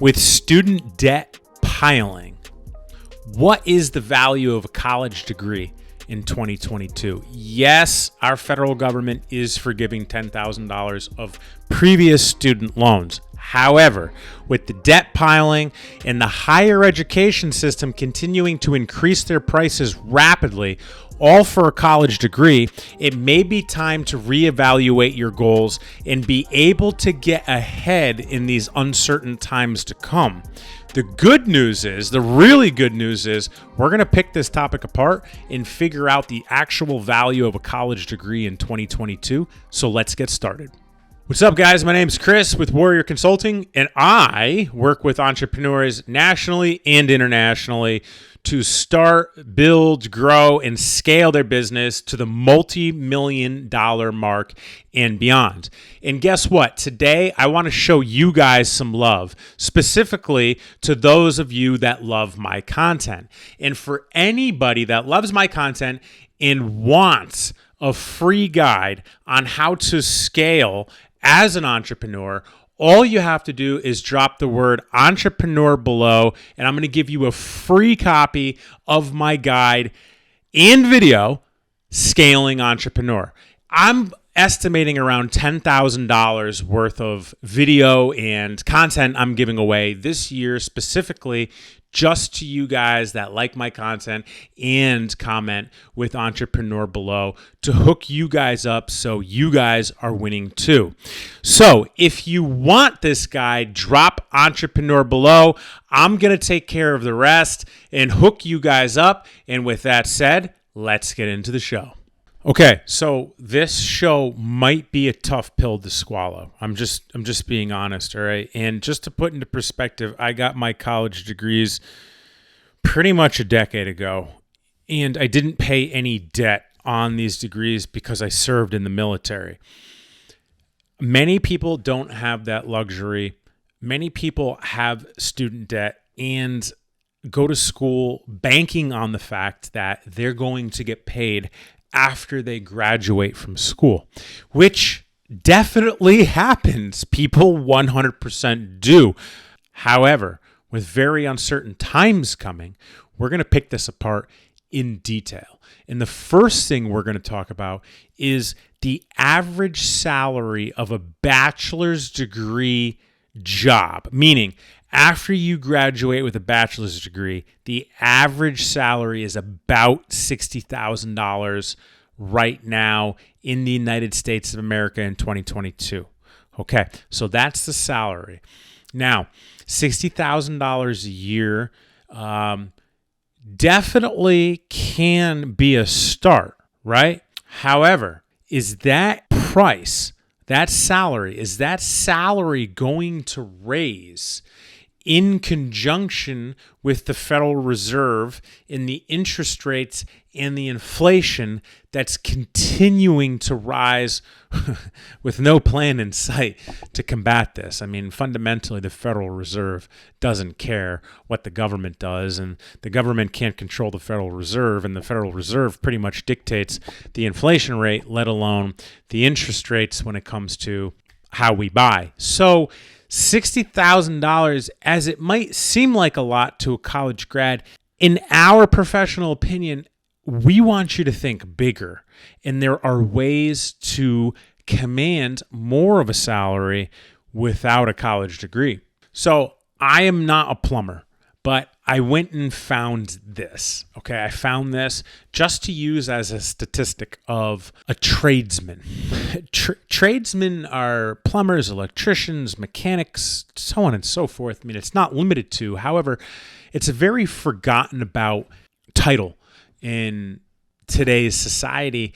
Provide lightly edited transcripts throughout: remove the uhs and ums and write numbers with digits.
With student debt piling, what is the value of a college degree in 2022? Yes, our federal government is forgiving $10,000 of previous student loans. However, with the debt piling and the higher education system continuing to increase their prices rapidly, all for a college degree, it may be time to reevaluate your goals and be able to get ahead in these uncertain times to come. The good news is, the really good news is, we're going to pick this topic apart and figure out the actual value of a college degree in 2022. So let's get started. What's up, guys? My name is Chris with Warrior Consulting, and I work with entrepreneurs nationally and internationally to start, build, grow, and scale their business to the multi-million-dollar mark and beyond. And guess what? Today, I want to show you guys some love, specifically to those of you that love my content. And for anybody that loves my content and wants a free guide on how to scale as an entrepreneur, all you have to do is drop the word entrepreneur below, and I'm going to give you a free copy of my guide and video, Scaling Entrepreneur. I'm estimating around $10,000 worth of video and content I'm giving away this year, specifically just to you guys that like my content and comment with entrepreneur below to hook you guys up so you guys are winning too. So if you want this guide, drop entrepreneur below. I'm going to take care of the rest and hook you guys up. And with that said, let's get into the show. Okay, so this show might be a tough pill to swallow. I'm just being honest, all right? And just to put into perspective, I got my college degrees pretty much a decade ago, and I didn't pay any debt on these degrees because I served in the military. Many people don't have that luxury. Many people have student debt and go to school banking on the fact that they're going to get paid after they graduate from school, which definitely happens. People 100% do. However, with very uncertain times coming, we're going to pick this apart in detail. And the first thing we're going to talk about is the average salary of a bachelor's degree job, meaning after you graduate with a bachelor's degree, the average salary is about $60,000 right now in the United States of America in 2022. Okay, so that's the salary. Now, $60,000 a year definitely can be a start, right? However, is that price, that salary going to raise in conjunction with the Federal Reserve in the interest rates and the inflation that's continuing to rise with no plan in sight to combat this? I mean, fundamentally, the Federal Reserve doesn't care what the government does, and the government can't control the Federal Reserve, and the Federal Reserve pretty much dictates the inflation rate, let alone the interest rates when it comes to how we buy. So $60,000, as it might seem like a lot to a college grad, in our professional opinion, we want you to think bigger. And there are ways to command more of a salary without a college degree. So I am not a plumber, but I went and found this. Okay, I found this just to use as a statistic of a tradesman. Tradesmen are plumbers, electricians, mechanics, so on and so forth. I mean, it's not limited to. However, it's a very forgotten about title in today's society.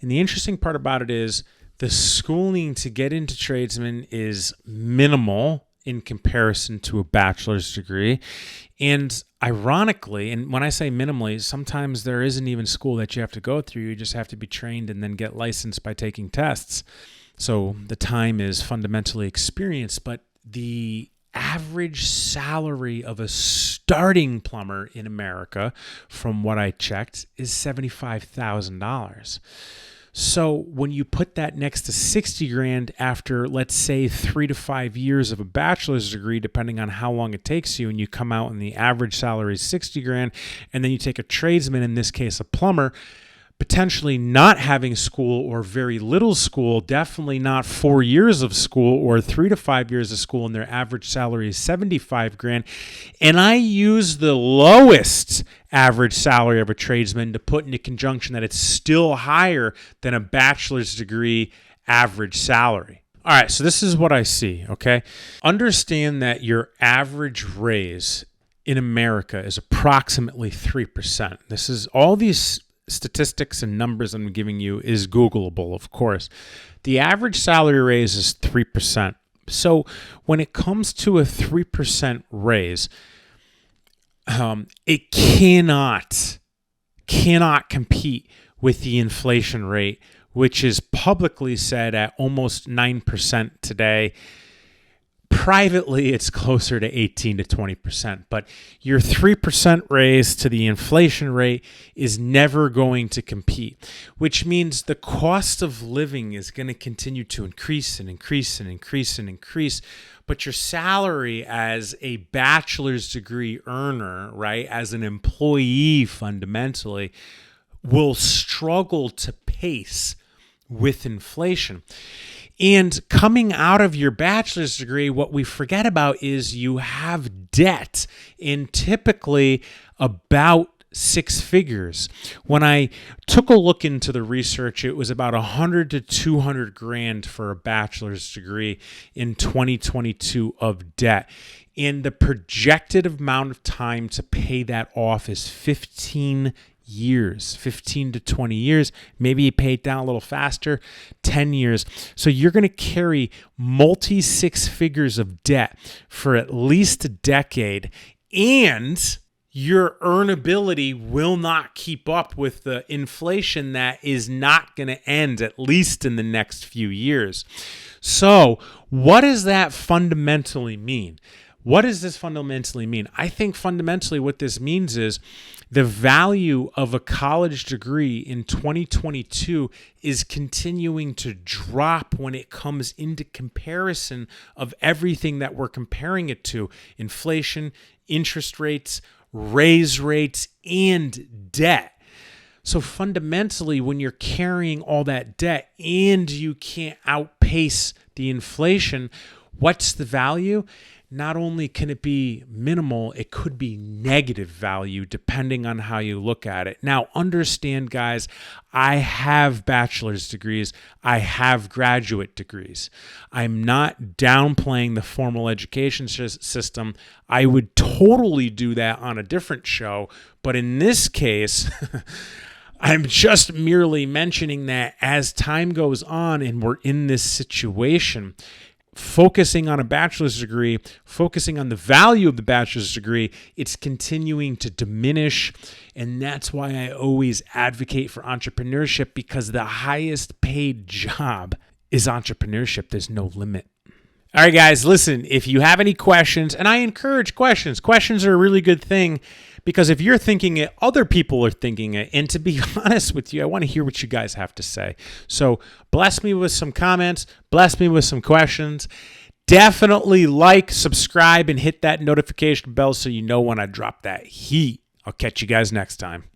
And the interesting part about it is the schooling to get into tradesmen is minimal in comparison to a bachelor's degree. And ironically, and when I say minimally, sometimes there isn't even school that you have to go through. You just have to be trained and then get licensed by taking tests. So the time is fundamentally experience, but the average salary of a starting plumber in America, from what I checked, is $75,000. So when you put that next to 60 grand after, let's say, 3 to 5 years of a bachelor's degree, depending on how long it takes you, and you come out and the average salary is 60 grand, and then you take a tradesman, in this case, a plumber, potentially not having school or very little school, definitely not 4 years of school or 3 to 5 years of school, and their average salary is 75 grand. And I use the lowest average salary of a tradesman to put into conjunction that it's still higher than a bachelor's degree average salary. All right, so this is what I see, okay? Understand that your average raise in America is approximately 3%. This is all these statistics and numbers I'm giving you is Googleable, of course. The average salary raise is 3%. So when it comes to a 3% raise, it cannot compete with the inflation rate, which is publicly said at almost 9% today. Privately, it's closer to 18 to 20%, but your 3% raise to the inflation rate is never going to compete, which means the cost of living is going to continue to increase and increase and increase and increase, but your salary as a bachelor's degree earner, right, as an employee fundamentally, will struggle to pace with inflation. And coming out of your bachelor's degree, what we forget about is you have debt in typically about 6 figures. When I took a look into the research, it was about 100 to 200 grand for a bachelor's degree in 2022 of debt. And the projected amount of time to pay that off is 15 years, 15 to 20 years. Maybe you pay it down a little faster, 10 years. So you're going to carry multi 6 figures of debt for at least a decade, and your earnability will not keep up with the inflation that is not going to end, at least in the next few years. So what does that fundamentally mean? What does this fundamentally mean? I think fundamentally what this means is the value of a college degree in 2022 is continuing to drop when it comes into comparison of everything that we're comparing it to: inflation, interest rates, raise rates, and debt. So fundamentally, when you're carrying all that debt and you can't outpace the inflation, what's the value? Not only can it be minimal, it could be negative value depending on how you look at it. Now, understand, guys, I have bachelor's degrees. I have graduate degrees. I'm not downplaying the formal education system. I would totally do that on a different show. But in this case, I'm just merely mentioning that as time goes on and we're in this situation, focusing on a bachelor's degree, focusing on the value of the bachelor's degree, it's continuing to diminish. And that's why I always advocate for entrepreneurship, because the highest paid job is entrepreneurship. There's no limit. All right, guys, listen, if you have any questions, and I encourage questions. Questions are a really good thing, because if you're thinking it, other people are thinking it. And to be honest with you, I want to hear what you guys have to say. So bless me with some comments. Bless me with some questions. Definitely like, subscribe, and hit that notification bell so you know when I drop that heat. I'll catch you guys next time.